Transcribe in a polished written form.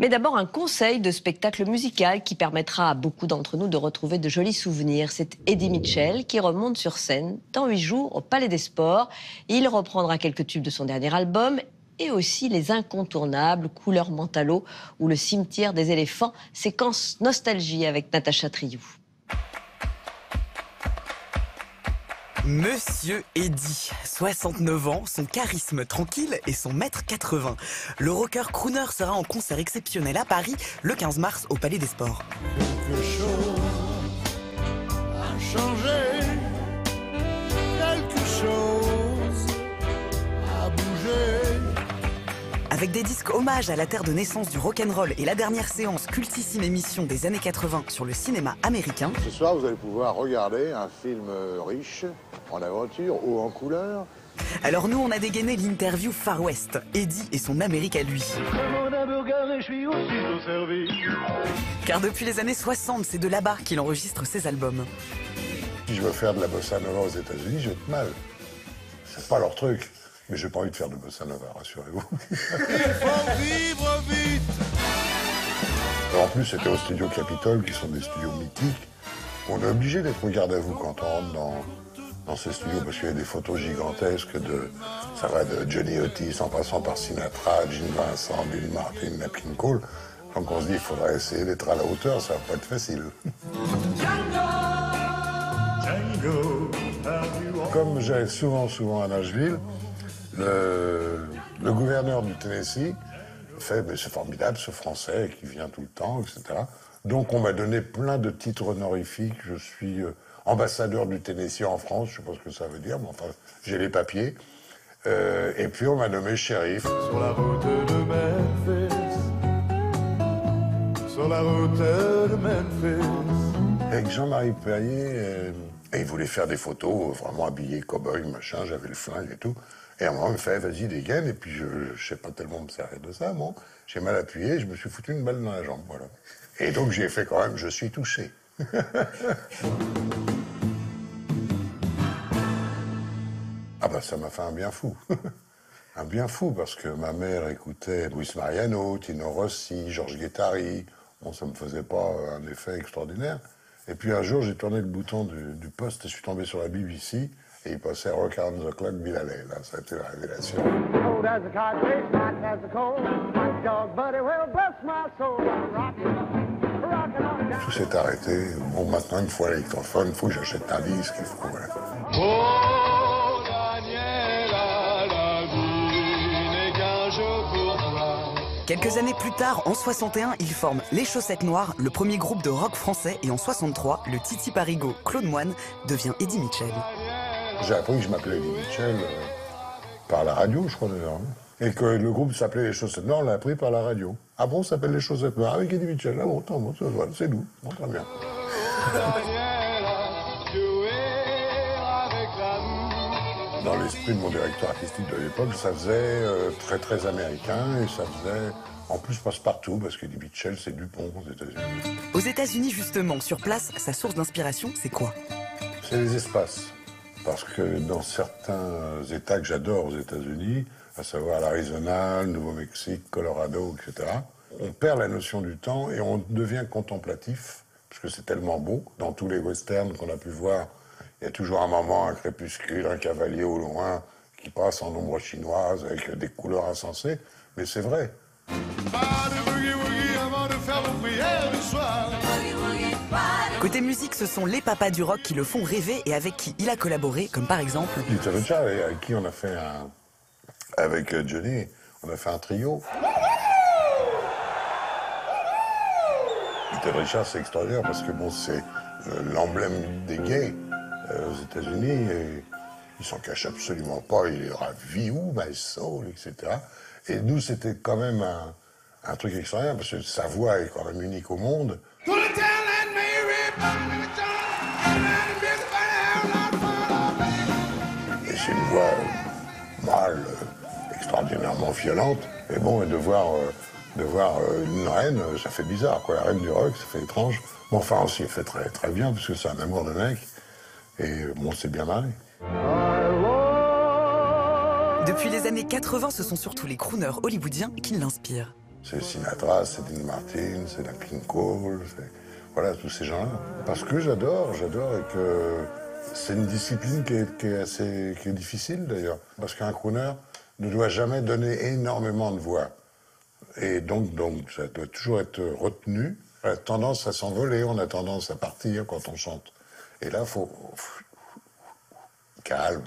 Mais d'abord, un conseil de spectacle musical qui permettra à beaucoup d'entre nous de retrouver de jolis souvenirs. C'est Eddie Mitchell qui remonte sur scène dans 8 jours au Palais des Sports. Il reprendra quelques tubes de son dernier album et aussi les incontournables Couleur Mentalo ou Le cimetière des éléphants, séquence nostalgie avec Natacha Triou. Monsieur Eddie, 69 ans, son charisme tranquille et son mètre 80. Le rocker crooner sera en concert exceptionnel à Paris le 15 mars au Palais des Sports. Quelque chose a changé, quelque chose a bougé. Avec des disques hommages à la terre de naissance du rock'n'roll et la dernière séance cultissime émission des années 80 sur le cinéma américain. Ce soir, vous allez pouvoir regarder un film riche, en aventure ou en couleur. Alors nous, on a dégainé l'interview Far West, Eddie et son Amérique à lui. Car depuis les années 60, c'est de là-bas qu'il enregistre ses albums. Si je veux faire de la bossa nova aux États-Unis, je vais être mal. C'est pas leur truc. Mais j'ai pas envie de faire de bossa nova, rassurez-vous. Il faut vivre vite. En plus, c'était au studio Capitole, qui sont des studios mythiques. On est obligé d'être au garde à vous quand on rentre dans ces studios, parce qu'il y a des photos gigantesques ça va de Johnny Otis en passant par Sinatra, Gene Vincent, Bill Martin, Nat King Cole. Donc on se dit, il faudrait essayer d'être à la hauteur, ça va pas être facile. Comme j'allais souvent à Nashville, le gouverneur du Tennessee fait, mais c'est formidable ce Français qui vient tout le temps, etc. Donc on m'a donné plein de titres honorifiques. Je suis ambassadeur du Tennessee en France, je sais pas ce que ça veut dire, mais enfin j'ai les papiers. Et puis on m'a nommé shérif. Sur la route de Memphis, sur la route de Memphis. Avec Jean-Marie Perrier, et il voulait faire des photos vraiment habillé cow-boy, machin, j'avais le flingue et tout. Et à un moment, il me fait, vas-y, dégaine. Et puis, je sais pas tellement me servir de ça, bon. J'ai mal appuyé, je me suis foutu une balle dans la jambe, voilà. Et donc, j'ai fait quand même, je suis touché. Ah bah, ça m'a fait un bien fou. Un bien fou, parce que ma mère écoutait Luis Mariano, Tino Rossi, Georges Guettari. Bon, ça me faisait pas un effet extraordinaire. Et puis un jour, j'ai tourné le bouton du poste et je suis tombé sur la BBC. Et il passait Rock Around the Clock, Bill Haley. Là, ça a été la révélation. Tout s'est arrêté. Bon, maintenant, il me faut un électrophone, il faut que j'achète un disque, il faut... Voilà. Oh, Daniela, la vie n'est qu'un jeu pour toi. Quelques années plus tard, en 61, il forme Les Chaussettes Noires, le premier groupe de rock français, et en 63, le Titi Parigo Claude Moine devient Eddie Mitchell. J'ai appris que je m'appelais Eddie Mitchell par la radio, je crois d'ailleurs. Et que le groupe s'appelait Les Chaussettes Noires, on l'a appris par la radio. Ah bon, ça s'appelle Les Chaussettes Noires avec Eddie Mitchell. Ah bon, bon voilà, c'est nous. Bon, très bien. Dans l'esprit de mon directeur artistique de l'époque, ça faisait très américain et ça faisait en plus passe-partout parce qu'Eddie Mitchell, c'est Dupont aux États-Unis. Aux États-Unis, justement, sur place, sa source d'inspiration, c'est quoi? C'est les espaces. Parce que dans certains États que j'adore aux États-Unis, à savoir l'Arizona, le Nouveau-Mexique, Colorado, etc., on perd la notion du temps et on devient contemplatif, parce que c'est tellement beau. Dans tous les westerns qu'on a pu voir, il y a toujours un moment, un crépuscule, un cavalier au loin qui passe en ombre chinoise avec des couleurs insensées. Mais c'est vrai. Côté musique, ce sont les papas du rock qui le font rêver et avec qui il a collaboré, comme par exemple... Little Richard, avec qui on a fait avec Johnny, on a fait un trio. Little Richard, c'est extraordinaire parce que bon, c'est l'emblème des gays aux États-Unis et il s'en cache absolument pas, il est ravi, my soul, etc. Et nous, c'était quand même un truc extraordinaire parce que sa voix est quand même unique au monde. Et c'est une voix mâle, extraordinairement violente. Et bon, de voir une reine, ça fait bizarre, quoi. La reine du rock, ça fait étrange. Bon, enfin, on s'y est fait très bien, parce que c'est un amour de mec. Et bon, c'est bien marré. Depuis les années 80, ce sont surtout les crooners hollywoodiens qui l'inspirent. C'est Sinatra, c'est Dean Martin, c'est Nat King Cole, voilà, tous ces gens-là. Parce que j'adore et que c'est une discipline qui est difficile d'ailleurs. Parce qu'un crooner ne doit jamais donner énormément de voix. Et donc ça doit toujours être retenu. On a tendance à s'envoler, on a tendance à partir quand on chante. Et là, faut calme.